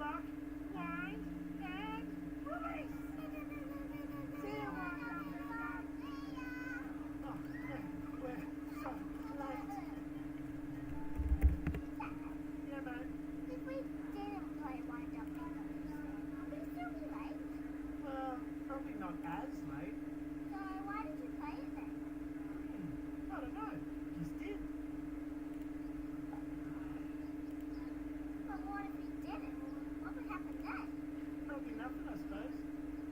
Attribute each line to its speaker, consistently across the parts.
Speaker 1: lock, wind, and release. See you, Wanda. Oh, we're so late. Yeah, mate.
Speaker 2: If we didn't play Wind Up Windows, would we still be late?
Speaker 1: Well, probably not as late.
Speaker 2: So why did you play it then?
Speaker 1: I don't know. Just did.
Speaker 2: But what if we didn't? What would happen then?
Speaker 1: Probably nothing, I suppose.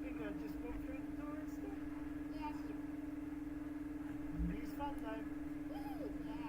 Speaker 1: We could just walk through the door instead.
Speaker 2: Yeah, sure.
Speaker 1: It's fun though.
Speaker 2: Yeah.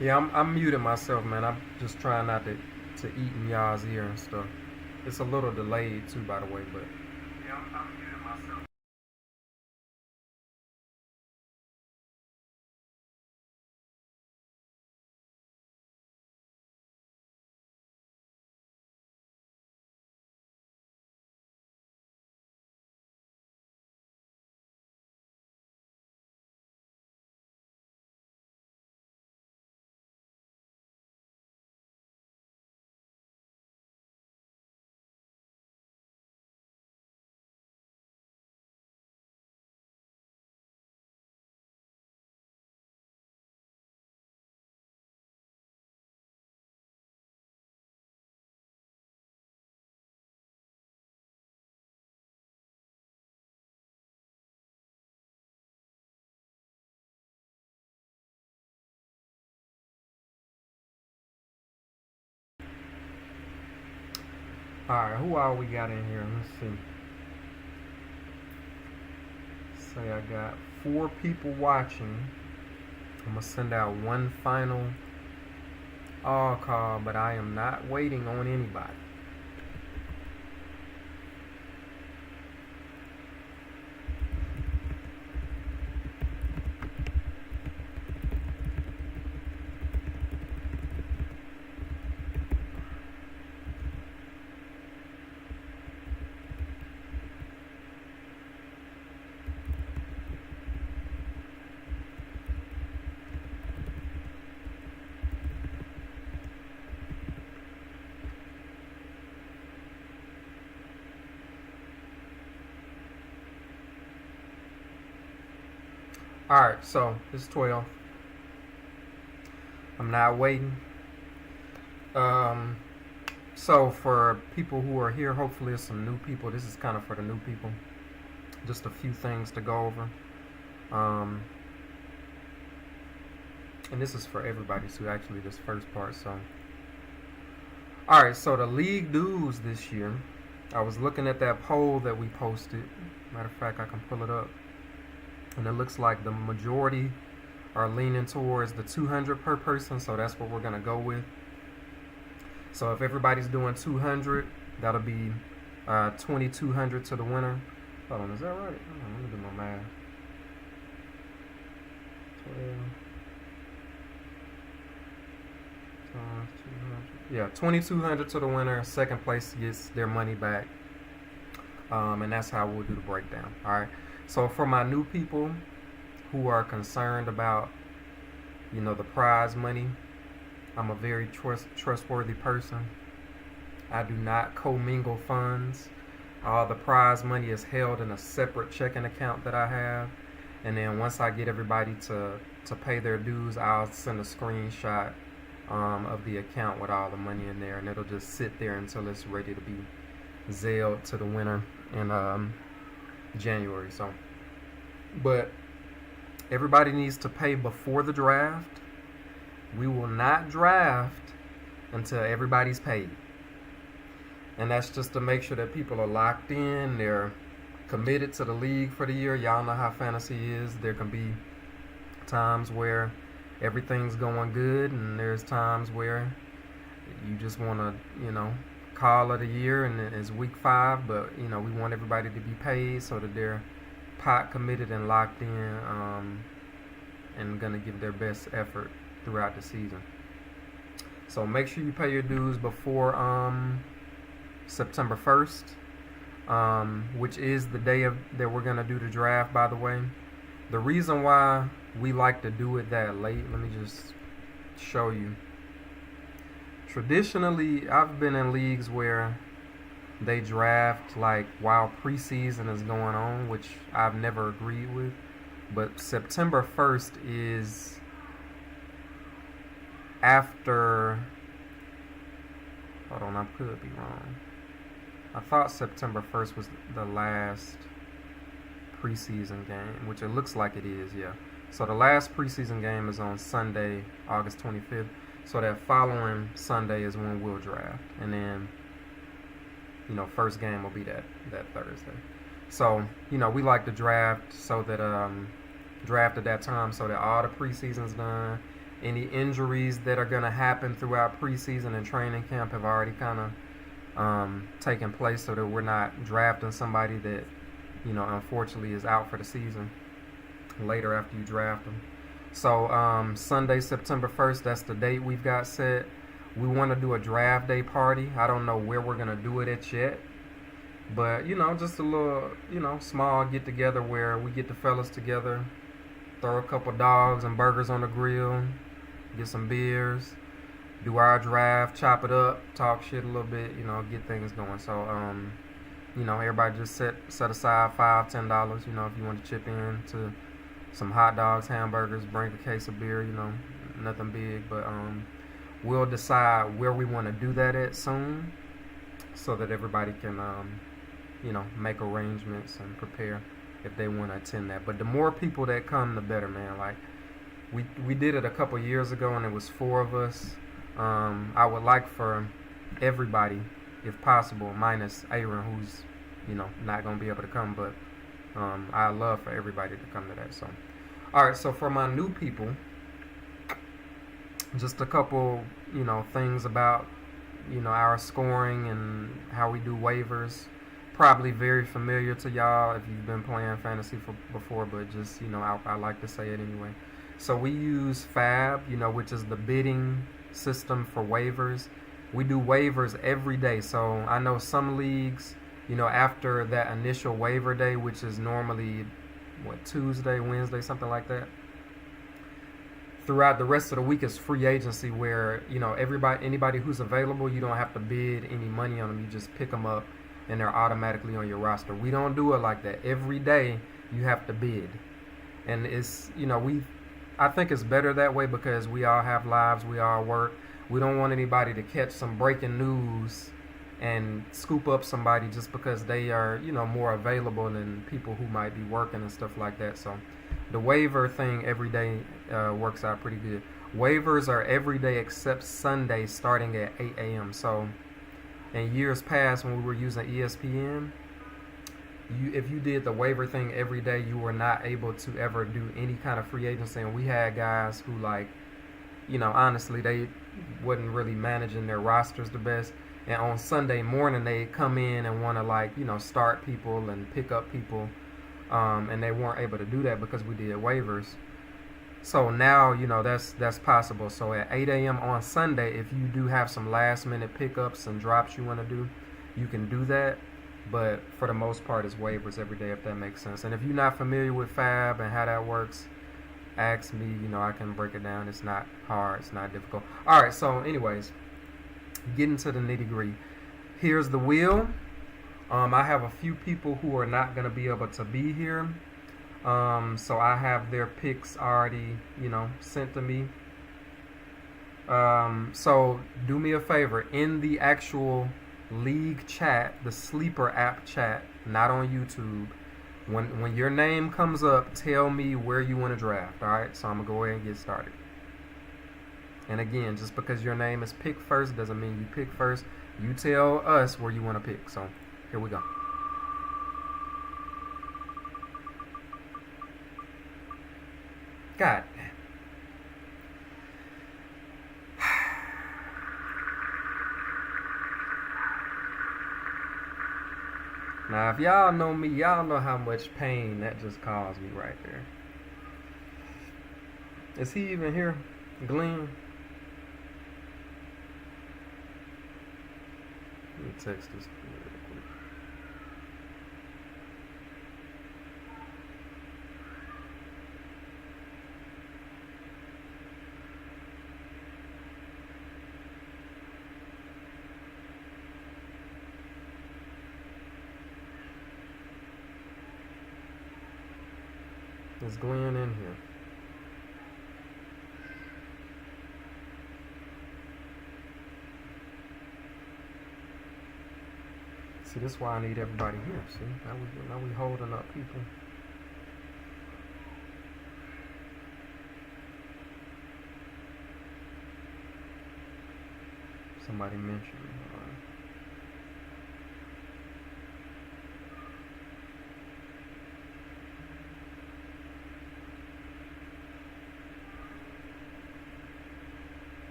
Speaker 3: Yeah, I'm muting myself, man. I'm just trying not to eat in y'all's ear and stuff. It's a little delayed too, by the way, but yeah, I'm muting myself. All right, who all we got in here? Let's see. Say I got 4 people watching. I'm gonna send out one final all call, but I am not waiting on anybody. All right, so it's 12. I'm not waiting. Um, so for people who are here, hopefully it's some new people. This is kind of for the new people. Just a few things to go over. Um, and this is for everybody too, actually, this first part. So, all right, so the league dues this year, I was looking at that poll that we posted. Matter of fact, I can pull it up. And it looks like the majority are leaning towards the 200 per person, so that's what we're going to go with. So if everybody's doing 200, that'll be 2,200 to the winner. Hold on, is that right? Hold on, let me do my math. 12 times 200. Yeah, 2,200 to the winner. Second place gets their money back. And that's how we'll do the breakdown. All right. So for my new people who are concerned about, the prize money, I'm a very trustworthy person. I do not commingle funds. All the prize money is held in a separate checking account that I have. And then once I get everybody to pay their dues, I'll send a screenshot of the account with all the money in there. And it'll just sit there until it's ready to be Zelled to the winner in January. So, but everybody needs to pay before the draft. We will not draft until everybody's paid, and that's just to make sure that people are locked in. They're committed to the league for the year. Y'all know how fantasy is. There can be times where everything's going good, and there's times where you just want to, call it a year and it's week 5, but we want everybody to be paid so that they're pot committed and locked in, and gonna give their best effort throughout the season. So make sure you pay your dues before September 1st, which is the day that we're gonna do the draft, by the way. The reason why we like to do it that late, let me just show you. Traditionally, I've been in leagues where they draft like while preseason is going on, which I've never agreed with. But September 1st is after. Hold on, I could be wrong. I thought September 1st was the last preseason game, which it looks like it is, yeah. So the last preseason game is on Sunday, August 25th. So that following Sunday is when we'll draft. And then, first game will be that Thursday. So, we like to draft so that, draft at that time so that all the preseason's done Any injuries that are going to happen throughout preseason and training camp have already kind of taken place, so that we're not drafting somebody that, unfortunately is out for the season later after you draft them. So Sunday, September 1st, that's the date we've got set. We want to do a draft day party. I don't know where we're going to do it at yet. But, just a little, small get together where we get the fellas together, throw a couple dogs and burgers on the grill, get some beers, do our draft, chop it up, talk shit a little bit, get things going. So, everybody just set aside $5-10, if you want to chip in to some hot dogs, hamburgers, bring a case of beer, nothing big. But we'll decide where we want to do that at soon, so that everybody can, make arrangements and prepare if they want to attend that. But the more people that come, the better, man. Like, we did it a couple years ago, and it was 4 of us. I would like for everybody, if possible, minus Aaron, who's, not going to be able to come. But I love for everybody to come to that. So, all right. So for my new people, just a couple, things about, our scoring and how we do waivers. Probably very familiar to y'all if you've been playing fantasy before, but just, I like to say it anyway. So we use Fab, which is the bidding system for waivers. We do waivers every day. So I know some leagues, after that initial waiver day, which is normally, Tuesday, Wednesday, something like that. Throughout the rest of the week is free agency, where, anybody who's available, you don't have to bid any money on them. You just pick them up, and they're automatically on your roster. We don't do it like that. Every day you have to bid. And it's, I think it's better that way, because we all have lives, we all work. We don't want anybody to catch some breaking news and scoop up somebody just because they are, more available than people who might be working and stuff like that. So the waiver thing every day works out pretty good. Waivers are every day except Sunday, starting at 8 a.m. So in years past, when we were using ESPN, if you did the waiver thing every day, you were not able to ever do any kind of free agency. And we had guys who, like, honestly, they wasn't really managing their rosters the best. And on Sunday morning, they come in and want to, start people and pick up people. And they weren't able to do that because we did waivers. So now, that's possible. So at 8 a.m. on Sunday, if you do have some last-minute pickups and drops you want to do, you can do that. But for the most part, it's waivers every day, if that makes sense. And if you're not familiar with Fab and how that works, ask me. I can break it down. It's not hard. It's not difficult. All right, so anyways, getting to the nitty-gritty. Here's the wheel. I have a few people who are not going to be able to be here. So I have their picks already, sent to me. So do me a favor, in the actual league chat, the Sleeper app chat, not on YouTube, when your name comes up, tell me where you want to draft. All right, so I'm gonna go ahead and get started. And again, just because your name is picked first doesn't mean you pick first. You tell us where you want to pick. So here we go. God damn. Now, if y'all know me, y'all know how much pain that just caused me right there. Is he even here? Glenn? Let me text this real quick. Is Glenn in here? See, this is why I need everybody here. See, now we holding up people. Somebody mentioned me.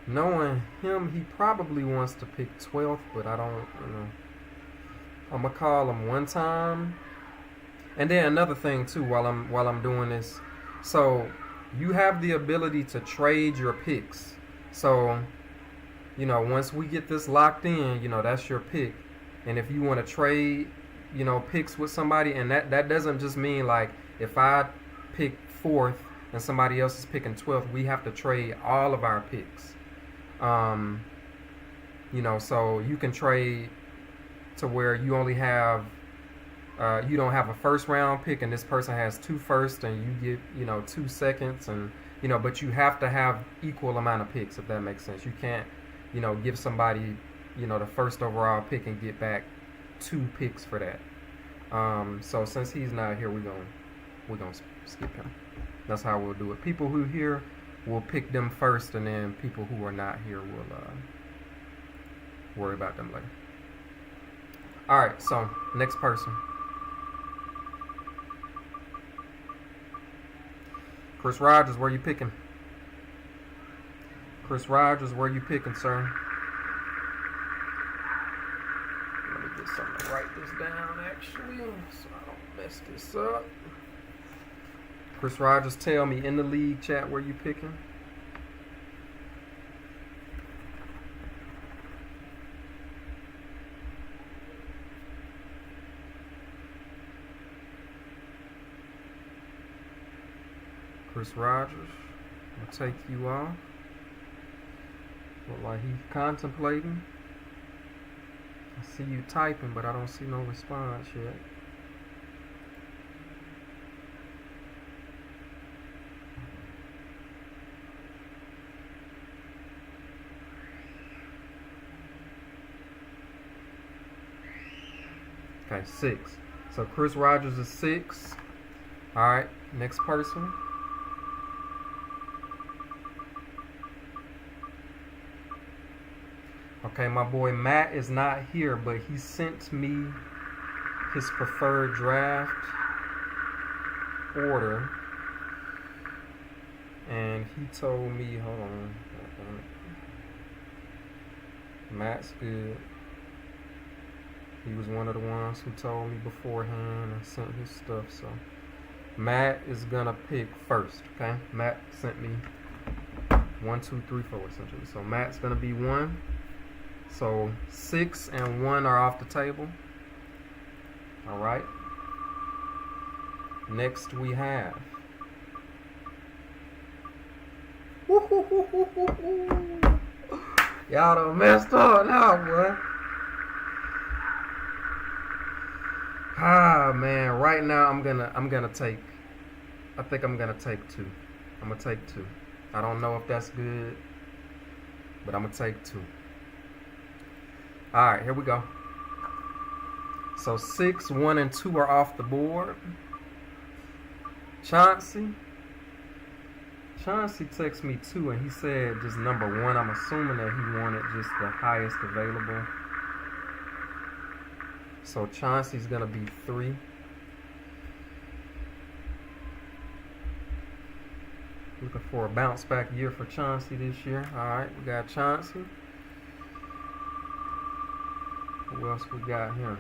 Speaker 3: Knowing him, he probably wants to pick 12th, but I don't, I'm gonna call him one time. And then another thing too, while I'm doing this, so you have the ability to trade your picks. So once we get this locked in, that's your pick. And if you want to trade, picks with somebody, and that doesn't just mean like if I pick fourth and somebody else is picking 12th, we have to trade all of our picks. So you can trade to where you only have you don't have a first round pick and this person has two firsts and you get 2 seconds, and but you have to have equal amount of picks, if that makes sense. You can't give somebody the first overall pick and get back 2 picks for that. So since he's not here, we're gonna skip him. That's how we'll do it. People who are here, we'll pick them first, and then people who are not here, we'll worry about them later. All right, so next person. Chris Rogers, where you picking? Chris Rogers, where you picking, sir? Let me get something to write this down, actually, so I don't mess this up. Chris Rogers, tell me in the league chat where you picking. Chris Rogers, I'll take you off. Look like he's contemplating. I see you typing, but I don't see no response yet. Okay, 6. So Chris Rogers is 6. All right, next person. Okay, my boy Matt is not here, but he sent me his preferred draft order. And he told me, hold on. Matt's good. He was one of the ones who told me beforehand and sent his stuff. So Matt is gonna pick first, okay? Matt sent me 1, 2, 3, 4 essentially. So Matt's gonna be 1. So 6 and 1 are off the table. All right. Next we have. Y'all done messed up now, boy. Ah man, right now I'm gonna take. I think I'm gonna take 2. I'm gonna take 2. I don't know if that's good, but I'm gonna take 2. All right, here we go. So 6, 1, and 2 are off the board. Chauncey texted me 2, and he said just number 1. I'm assuming that he wanted just the highest available. So Chauncey's gonna be 3. Looking for a bounce back year for Chauncey this year. All right, we got Chauncey. Who else we got here?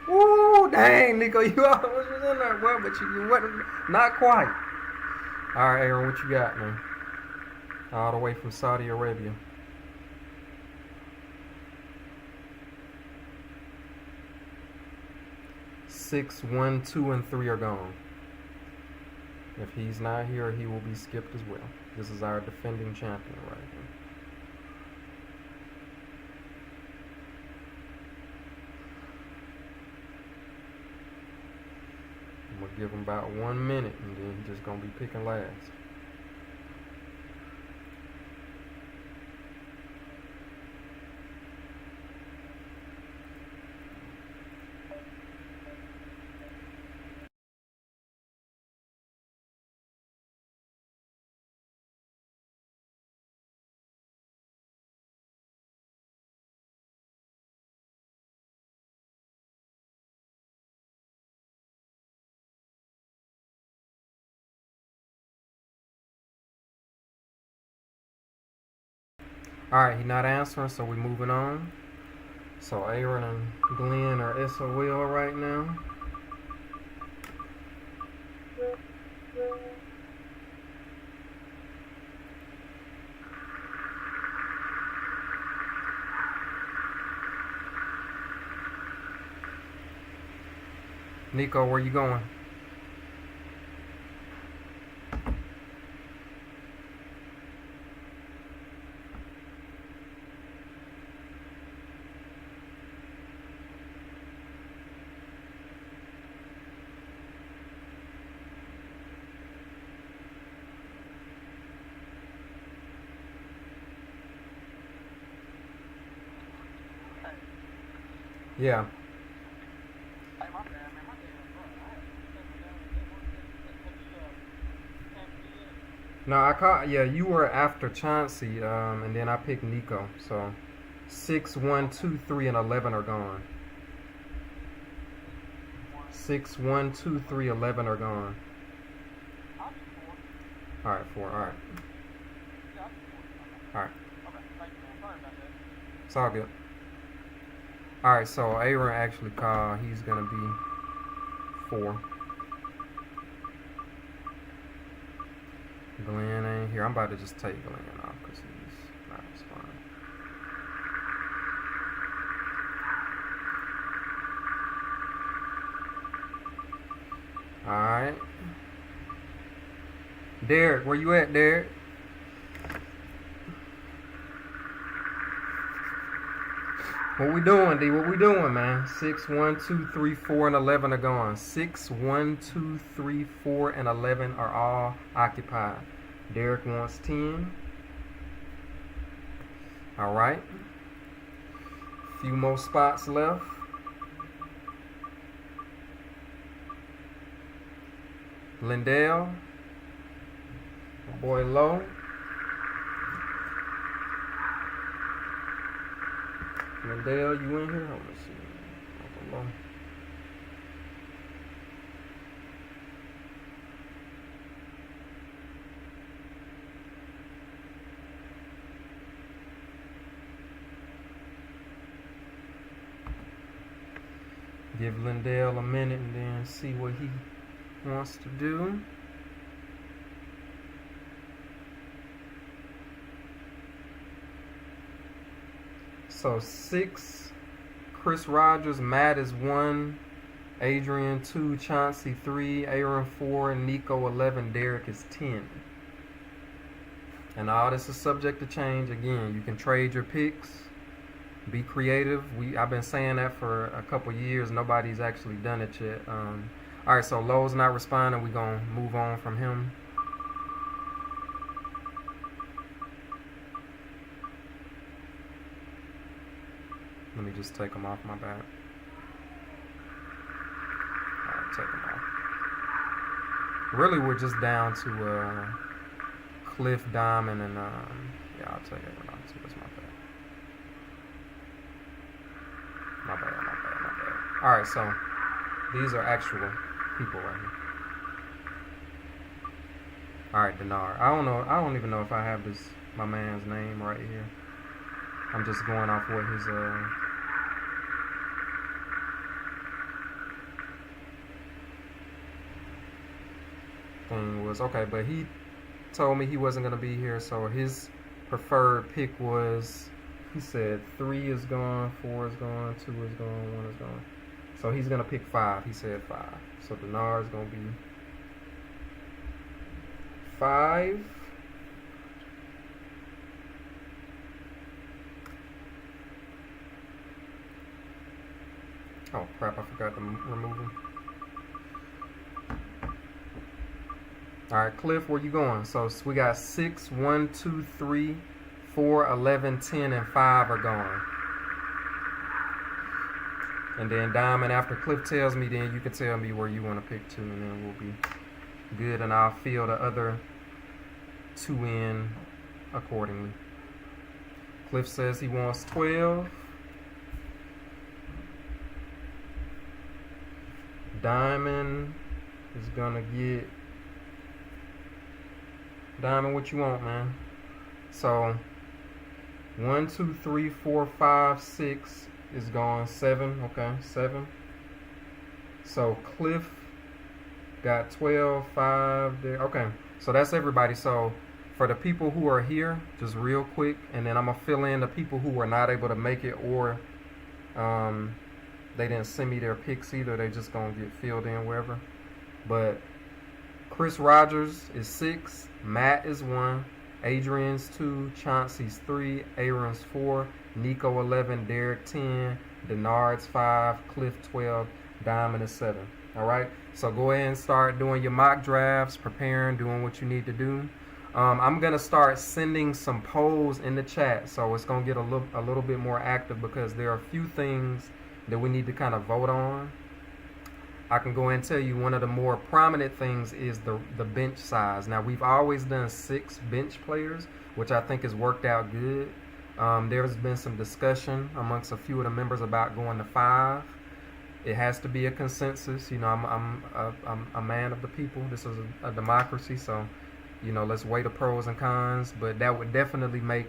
Speaker 3: Ooh, dang, Nico, you almost was in there, well, but you wasn't, not quite. All right, Aaron, what you got, man? All the way from Saudi Arabia. Six, 1, 2, and 3 are gone. If he's not here, he will be skipped as well. This is our defending champion right here. I'm going to give him about 1 minute, and then he's just going to be picking last. Alright, he not answering, so we moving on. So Aaron and Glenn are SOL right now. Nico, where you going? Yeah. No, I caught. Yeah, you were after Chauncey, and then I picked Nico. So 6, 1, 2, 3, and 11 are gone. 6, 1, 2, 3, 11 are gone. All right, 4. All right. All right. It's all good. All right, so Aaron actually called. He's gonna be 4. Glenn ain't here. I'm about to just take Glenn off because he's not responding. Alright. Derek, where you at, Derek? What we doing, D? What we doing, man? 6, 1, 2, 3, 4, and 11 are gone. 6, 1, 2, 3, 4, and 11 are all occupied. Derek wants 10. All right. Few more spots left. Lindell. My boy Low. Lindell, you in here? Hold on, see. Uncle Low. Give Lindell a minute and then see what he wants to do. So 6, Chris Rogers, Matt is 1, Adrian 2, Chauncey 3, Aaron 4, Nico 11, Derek is 10. And all this is subject to change. Again, you can trade your picks. Be creative. I've been saying that for a couple years. Nobody's actually done it yet. All right, so Lowe's not responding. We're going to move on from him. Let me just take him off my back. All right, take him off. Really, we're just down to Cliff, Diamond, and yeah, I'll take it on too. That's my bad. My bad. All right, so these are actual people right here. All right, Denard. I don't even know if I have my man's name right here. I'm just going off what his thing was. Okay, but he told me he wasn't gonna be here, so his preferred pick was. He said 3 is gone, 4 is gone, 2 is gone, 1 is gone. So he's going to pick 5. He said 5. So Denard is going to be 5. Oh, crap. I forgot to remove him. All right, Cliff, where you going? So we got 6, 1, 2, 3, 4, 11, 10, and 5 are gone. And then Diamond, after Cliff tells me, then you can tell me where you want to pick 2, and then we'll be good, and I'll fill the other 2 in accordingly. Cliff says he wants 12. Diamond is going to get... Diamond, what you want, man? So... 1, 2, 3, 4, 5, 6 is gone. 7, okay, 7. So Cliff got 12, 5 there. Okay, so that's everybody. So for the people who are here, just real quick, and then I'm gonna fill in the people who were not able to make it, or they didn't send me their picks either. They just gonna get filled in wherever. But Chris Rogers is 6, Matt is 1, Adrian's 2, Chauncey's 3, Aaron's 4, Nico 11, Derek 10, Denard's 5, Cliff 12, Diamond is 7. All right, so go ahead and start doing your mock drafts, preparing, doing what you need to do. I'm gonna start sending some polls in the chat, so it's gonna get a little bit more active because there are a few things that we need to kind of vote on. I can go and tell you one of the more prominent things is the bench size. Now, we've always done 6 bench players, which I think has worked out good. There's been some discussion amongst a few of the members about going to 5. It has to be a consensus. You know, I'm a man of the people. This is a democracy, so you know, let's weigh the pros and cons. But that would definitely make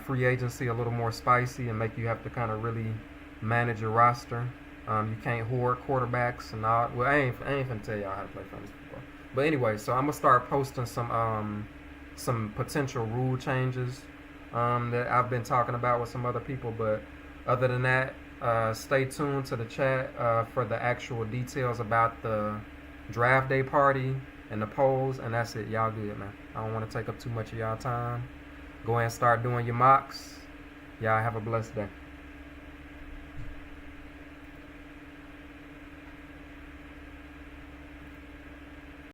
Speaker 3: free agency a little more spicy and make you have to kind of really manage your roster. You can't hoard quarterbacks and all. Well, I ain't finna tell y'all how to play fantasy football. But anyway, so I'm gonna start posting some potential rule changes that I've been talking about with some other people. But other than that, stay tuned to the chat for the actual details about the draft day party and the polls. And that's it. Y'all good, man. I don't want to take up too much of y'all time. Go ahead and start doing your mocks. Y'all have a blessed day.